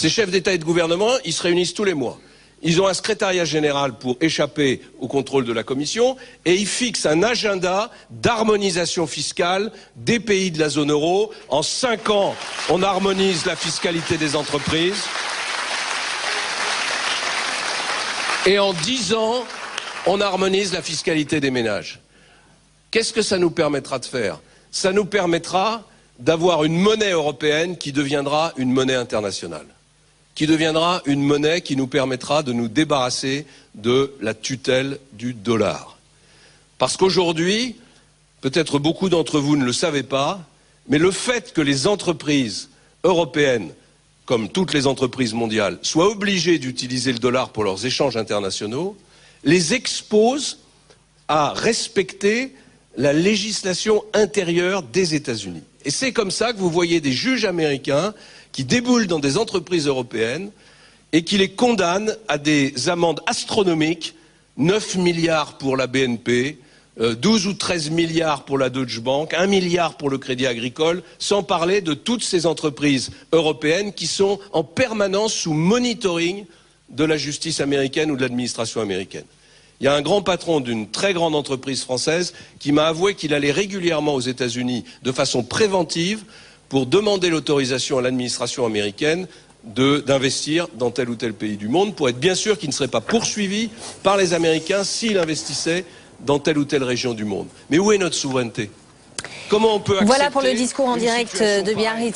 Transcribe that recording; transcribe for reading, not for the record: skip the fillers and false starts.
Ces chefs d'État et de gouvernement, ils se réunissent tous les mois. Ils ont un secrétariat général pour échapper au contrôle de la Commission et ils fixent un agenda d'harmonisation fiscale des pays de la zone euro. En 5 ans, on harmonise la fiscalité des entreprises. Et en 10 ans, on harmonise la fiscalité des ménages. Qu'est-ce que ça nous permettra de faire? Ça nous permettra d'avoir une monnaie européenne qui deviendra une monnaie internationale, qui deviendra une monnaie qui nous permettra de nous débarrasser de la tutelle du dollar. Parce qu'aujourd'hui, peut-être beaucoup d'entre vous ne le savaient pas, mais le fait que les entreprises européennes, comme toutes les entreprises mondiales, soient obligées d'utiliser le dollar pour leurs échanges internationaux, les expose à respecter la législation intérieure des États-Unis. Et c'est comme ça que vous voyez des juges américains qui déboulent dans des entreprises européennes et qui les condamnent à des amendes astronomiques, 9 milliards pour la BNP, 12 ou 13 milliards pour la Deutsche Bank, 1 milliard pour le Crédit Agricole, sans parler de toutes ces entreprises européennes qui sont en permanence sous monitoring de la justice américaine ou de l'administration américaine. Il y a un grand patron d'une très grande entreprise française qui m'a avoué qu'il allait régulièrement aux États-Unis de façon préventive pour demander l'autorisation à l'administration américaine d'investir dans tel ou tel pays du monde, pour être bien sûr qu'il ne serait pas poursuivi par les Américains s'il investissait dans telle ou telle région du monde. Mais où est notre souveraineté? Comment on peut accepter Voilà pour le discours en direct de Biarritz.